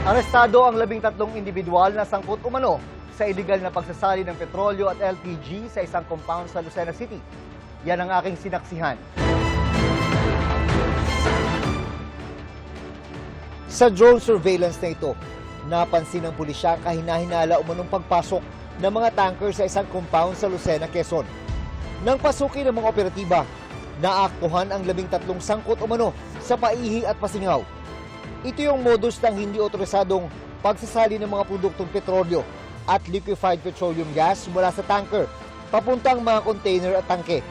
Arestado ang 13 individual na sangkot umano sa iligal na pagsasali ng petrolyo at LPG sa isang compound sa Lucena City. Yan ang aking sinaksihan. Sa drone surveillance na ito, napansin ng pulisya ang kahina-hinala umanong pagpasok ng mga tanker sa isang compound sa Lucena, Quezon. Nang pasukin ng mga operatiba, naaktuhan ang 13 sangkot umano sa paihi at pasingaw. Ito yung modus ng hindi otorisadong pagsasali ng mga produktong petrolyo at liquefied petroleum gas mula sa tanker papuntang mga container at tangke.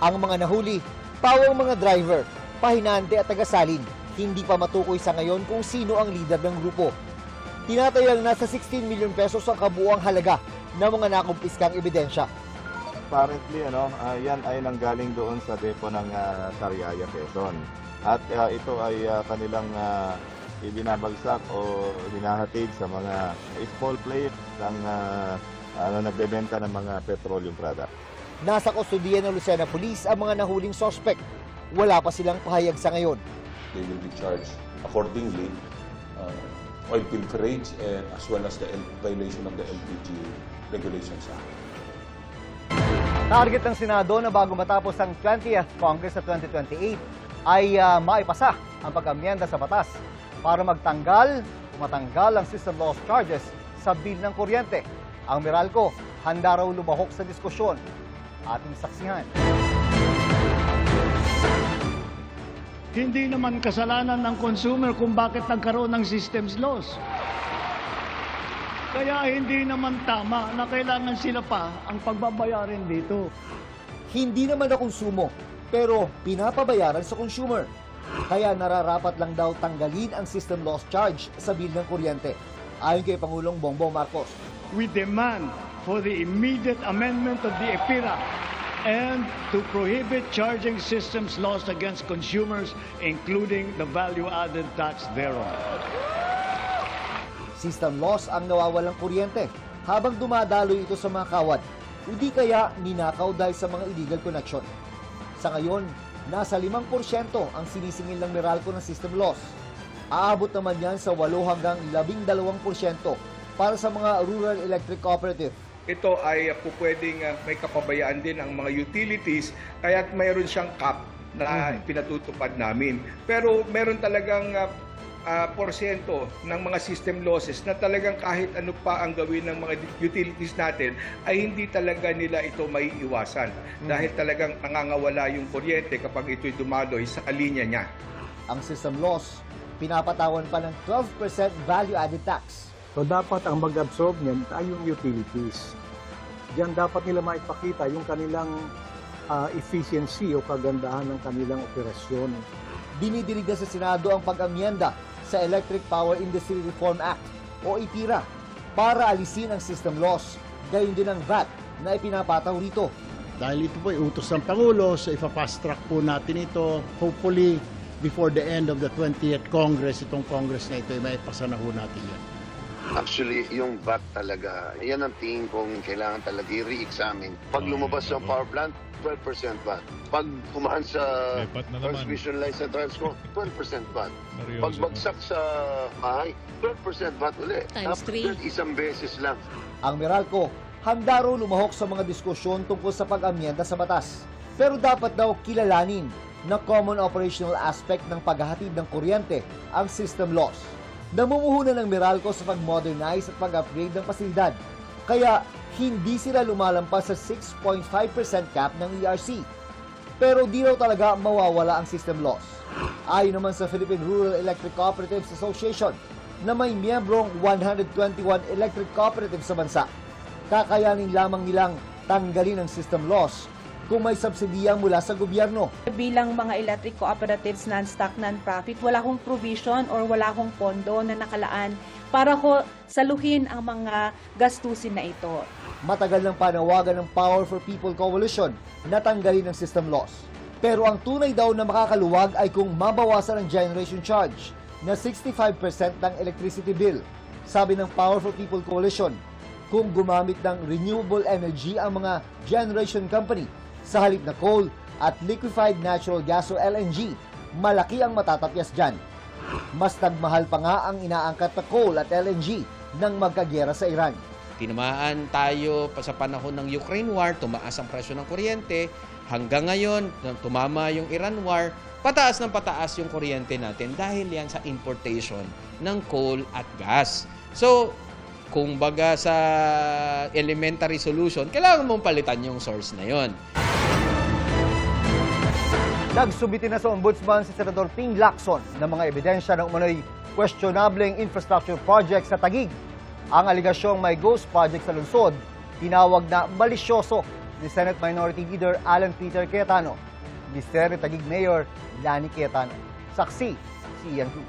Ang mga nahuli, pawang mga driver, pahinante at tagasalin. Hindi pa matukoy sa ngayon kung sino ang leader ng grupo. Tinatayang nasa 16 million pesos ang kabuuang halaga ng mga nakumpiskang ebidensya. Apparently, yan ay nanggaling doon sa depo ng Sariaya, Quezon. At ito ay kanilang ibinabagsak o hinahatid sa mga small players ng nagbebenta ng mga petroleum product. Nasa kustodiya ng Lucena Police ang mga nahuling suspect. Wala pa silang pahayag sa ngayon. They will be charged accordingly, oil pilferage as well as the violation of the LPG Regulations Act. Target ng Senado na bago matapos ang 20th Congress sa 2028 ay maipasa ang pag-amyenda sa batas para matanggal ang system loss charges sa bill ng kuryente. Ang Meralco, handa raw lumahok sa diskusyon. Ating saksihan. Hindi naman kasalanan ng consumer kung bakit nagkaroon ng systems loss. Kaya hindi naman tama na kailangan sila pa ang pagbabayarin dito. Hindi naman na konsumo, pero pinapabayaran sa consumer. Kaya nararapat lang daw tanggalin ang system loss charge sa bill ng kuryente. Ayon kay Pangulong Bongbong Marcos. We demand for the immediate amendment of the EPIRA and to prohibit charging systems loss against consumers, including the value-added tax thereon. System loss ang nawawalang kuryente habang dumadaloy ito sa mga kawad, hindi kaya ninakaw dahil sa mga illegal connection. Sa ngayon, nasa 5% ang sinisingil ng Meralco ng system loss. Aabot naman yan sa 8 hanggang 12% para sa mga rural electric cooperative. Ito ay pwedeng may kapabayaan din ang mga utilities, kaya mayroon siyang cap na pinatutupad namin. Pero meron talagang porsyento ng mga system losses na talagang kahit ano pa ang gawin ng mga utilities natin ay hindi talaga nila ito maiiwasan dahil talagang nangangawala yung kuryente kapag ito'y dumaloy sa linya niya. Ang system loss, pinapatawan pa ng 12% value-added tax. So dapat ang mag-absorb niyan ay yung utilities. Diyan dapat nila maipakita yung kanilang efficiency o kagandahan ng kanilang operasyon. Dinidirigan sa Senado ang pag-amyenda sa Electric Power Industry Reform Act o EPIRA para alisin ang system loss, gayon din ang VAT na ipinapataw rito. Dahil ito po ay utos ng Pangulo, so ipa-fast track po natin ito. Hopefully, before the end of the 20th Congress, itong Congress na ito ay maipasa na ho natin yan. Actually, yung VAT talaga, yan ang tingin kong kailangan talaga i-re-examine. Pag lumabas sa power plant, 12% VAT. Pag kumaan sa transmission line sa Transco, 12% VAT. Pag bagsak sa bahay, 12% VAT ulit. Times 3. Isang beses lang. Ang Meralco, handa raw lumahok sa mga diskusyon tungkol sa pag-amyenda sa batas. Pero dapat daw kilalanin na common operational aspect ng paghahatid ng kuryente ang system loss. Namumuhunan ng Meralco sa pag-modernize at pag-upgrade ng pasilidad. Kaya hindi sila lumalampas sa 6.5% cap ng ERC. Pero di raw talaga mawawala ang system loss. Ayon naman sa Philippine Rural Electric Cooperatives Association na may miyembrong 121 electric cooperatives sa bansa, kakayanin lamang nilang tanggalin ang system loss kung may subsidiya mula sa gobyerno. Bilang mga electric cooperatives, non-stock, non-profit, wala akong provision or wala akong pondo na nakalaan para ko saluhin ang mga gastusin na ito. Matagal ng panawagan ng Power for People Coalition na tanggalin ang system loss. Pero ang tunay daw na makakaluwag ay kung mabawasan ang generation charge na 65% ng electricity bill. Sabi ng Power for People Coalition, kung gumamit ng renewable energy ang mga generation company sa halip na coal at liquefied natural gas o LNG, malaki ang matatapyas dyan. Mas nagmahal pa nga ang inaangkat na coal at LNG nang magkagyera sa Iran. Tinamaan tayo pa sa panahon ng Ukraine War, tumaas ang presyo ng kuryente. Hanggang ngayon, tumama yung Iran War, pataas ng pataas yung kuryente natin dahil yan sa importation ng coal at gas. So, kung baga sa elementary solution, kailangan mong palitan yung source na yon. Nagsubiti na sa ombudsman si Senador Ping Lacson ng mga ebidensya ng umano'y questionableng infrastructure project sa Taguig. Ang aligasyong may ghost project sa lungsod, tinawag na malisyoso ni Senate Minority Leader Alan Peter Cayetano, Mister Taguig Mayor Lani Cayetano. Saksi si Ian Cruz.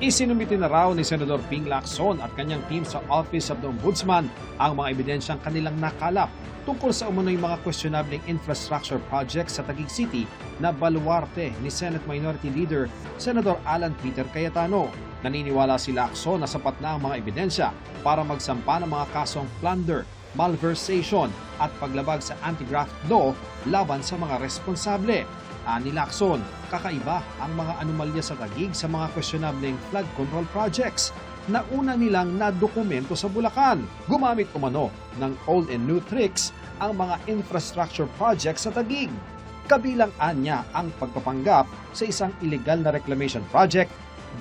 Isinumiti na raw ni Senador Ping Lacson at kanyang team sa Office of the Ombudsman ang mga ebidensyang kanilang nakalap tungkol sa umano'y mga questionableng infrastructure projects sa Taguig City na baluarte ni Senate Minority Leader Senador Alan Peter Cayetano. Naniniwala si Lacson na sapat na ang mga ebidensya para magsampa ng mga kasong plunder, malversation at paglabag sa anti-graft law laban sa mga responsable. Ani Lacson, kakaiba ang mga anomalya sa Taguig sa mga questionableng flood control projects na una nilang nadokumento sa Bulacan. Gumamit umano ng old and new tricks ang mga infrastructure projects sa Taguig. Kabilang anya ang pagpapanggap sa isang illegal na reclamation project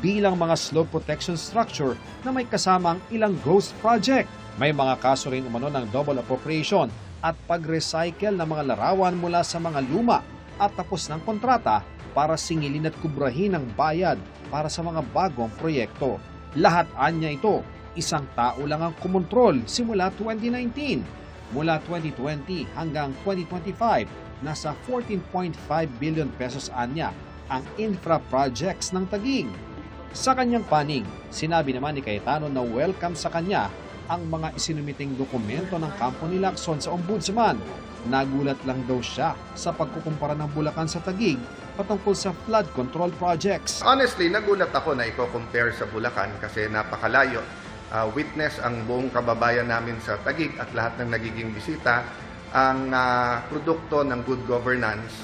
bilang mga slope protection structure na may kasamang ilang ghost project. May mga kaso rin umano ng double appropriation at pag-recycle ng mga larawan mula sa mga luma at tapos ng kontrata para singilin at kubrahin ang bayad para sa mga bagong proyekto. Lahat anya ito, isang tao lang ang kumontrol simula 2019. Mula 2020 hanggang 2025, nasa 14.5 billion pesos anya ang infra projects ng Taguig. Sa kanyang panig, sinabi naman ni Cayetano na welcome sa kanya ang mga isinumiting dokumento ng kampo ni Lacson sa Ombudsman. Nagulat lang daw siya sa pagkukumpara ng Bulacan sa Taguig patungkol sa flood control projects. Honestly, nagulat ako na i-compare sa Bulacan kasi napakalayo. Witness ang buong kababayan namin sa Taguig at lahat ng nagiging bisita ang produkto ng good governance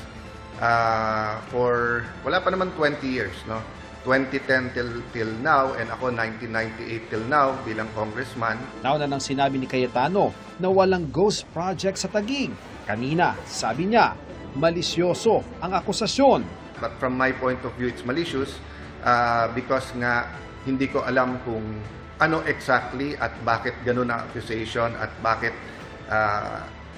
for wala pa naman 20 years, no? 2010 till now and ako 1998 till now bilang congressman. Nauna nang sinabi ni Cayetano na walang ghost project sa Taguig. Kanina, sabi niya, malisyoso ang akusasyon. But from my point of view, it's malicious because nga hindi ko alam kung ano exactly at bakit ganun ang accusation at bakit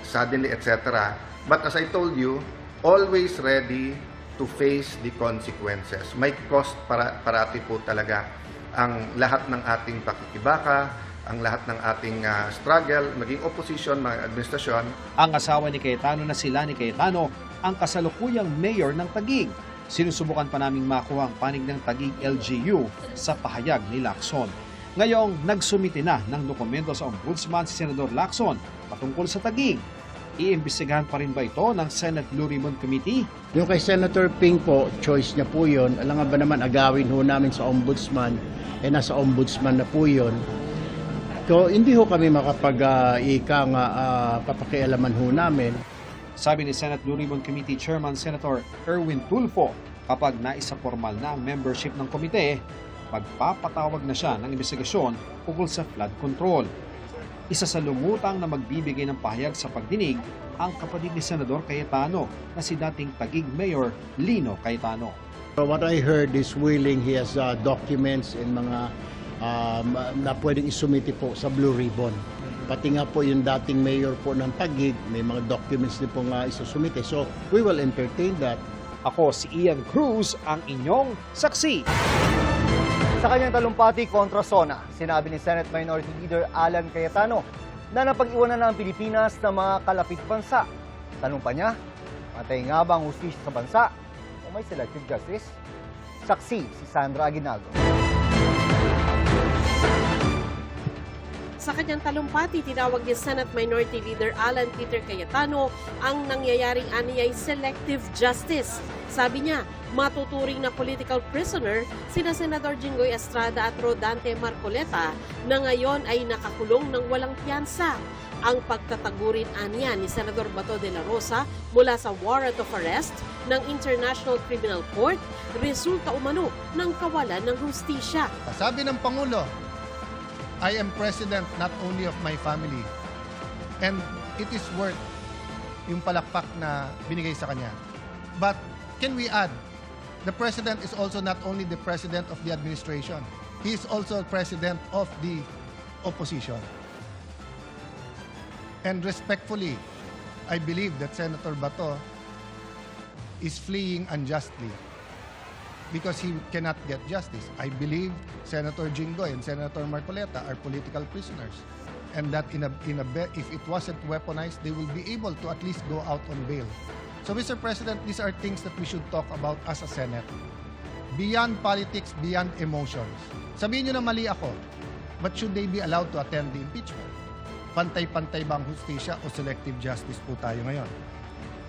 suddenly, etc. But as I told you, always ready to face the consequences. May cost parati po talaga ang lahat ng ating pakikibaka, ang lahat ng ating struggle, maging opposition, mga administrasyon. Ang asawa ni Cayetano na si Lani Cayetano ang kasalukuyang mayor ng Taguig. Sinusubukan pa naming makuha ang panig ng Taguig LGU sa pahayag ni Lacson. Ngayong nagsumiti na ng dokumento sa Ombudsman si Senador Lacson patungkol sa Taguig. Iimbestigahan pa rin ba ito ng Senate Blue Ribbon Committee? Yung kay Senator Ping po, choice niya po yun. Alam nga ba naman, agawin ho namin sa ombudsman, nasa ombudsman na po yun. So, hindi ho kami papakialaman ho namin. Sabi ni Senate Blue Ribbon Committee Chairman Senator Erwin Tulfo, kapag naisa formal na ang membership ng komite, magpapatawag na siya ng investigasyon ukol sa flood control. Isa sa lumutang na magbibigay ng pahayag sa pagdinig ang kapatid ni Senador Cayetano na si dating Taguig Mayor Lino Cayetano. What I heard is willing, he has documents and mga na pwedeng isumiti po sa Blue Ribbon. Pati nga po yung dating mayor po ng Taguig, may mga documents din po nga isusumite. So we will entertain that. Ako si Ian Cruz, ang inyong saksi. Sa kanyang talumpati kontra SONA, sinabi ni Senate Minority Leader Alan Cayetano na napag-iwanan na ang Pilipinas ng mga kalapit bansa. Tanong pa niya, matay nga ba ang hustisya sa bansa o may selective justice? Saksi si Sandra Aguinaldo. Sa kanyang talumpati, tinawag ni Senate Minority Leader Alan Peter Cayetano ang nangyayaring aniyay selective justice. Sabi niya, matuturing na political prisoner sina Senador Jinggoy Estrada at Rodante Marcoleta na ngayon ay nakakulong ng walang piyansa. Ang pagtatagurin aniya ni Senador Bato de la Rosa mula sa warrant of arrest ng International Criminal Court resulta umano ng kawalan ng hustisya. Sabi ng Pangulo, I am president not only of my family, and it is worth yung palakpak na binigay sa kanya. But can we add, the president is also not only the president of the administration, he is also president of the opposition. And respectfully, I believe that Senator Bato is fleeing unjustly because he cannot get justice. I believe Senator Jinggoy and Senator Marcoleta are political prisoners, and that if it wasn't weaponized, they will be able to at least go out on bail. So, Mr. President, these are things that we should talk about as a Senate. Beyond politics, beyond emotions. Sabihin nyo na mali ako, but should they be allowed to attend the impeachment? Pantay-pantay ba ang hustisya o selective justice po tayo ngayon?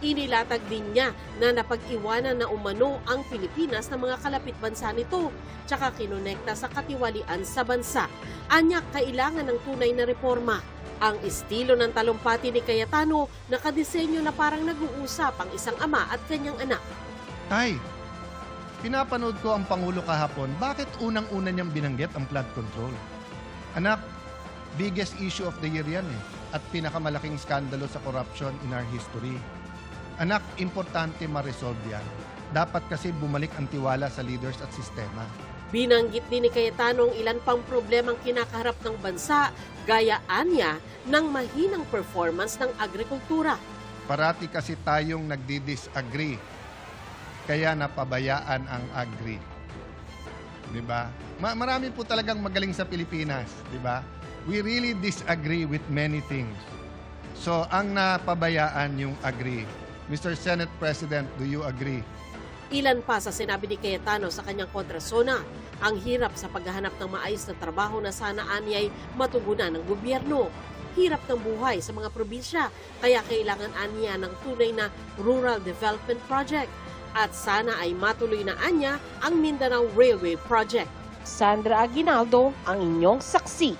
Inilatag din niya na napag-iwanan na umano ang Pilipinas ng mga kalapit bansa nito, tsaka kinonekta sa katiwalian sa bansa. Anya, kailangan ng tunay na reforma. Ang estilo ng talumpati ni Cayetano, nakadisenyo na parang nag-uusap ang isang ama at kanyang anak. Tay, pinapanood ko ang Pangulo kahapon, bakit unang-una niyang binanggit ang flood control? Anak, biggest issue of the year yan at pinakamalaking skandalo sa corruption in our history. Anak, importante ma-resolve yan. Dapat kasi bumalik ang tiwala sa leaders at sistema. Binanggit din ni Cayetano ang ilan pang problemang kinakaharap ng bansa, gayaan niya ng mahinang performance ng agrikultura. Parati kasi tayong nagdi-disagree, kaya napabayaan ang agri. Diba? Marami po talagang magaling sa Pilipinas, diba? We really disagree with many things. So, ang napabayaan yung agri. Mr. Senate President, do you agree? Ilan pa sa sinabi ni Cayetano sa kanyang kontrasona, ang hirap sa paghahanap ng maayos na trabaho na sana anyay matugunan ng gobyerno. Hirap ng buhay sa mga probinsya, kaya kailangan anya ng tunay na rural development project. At sana ay matuloy na anya ang Mindanao Railway Project. Sandra Aguinaldo, ang inyong saksi.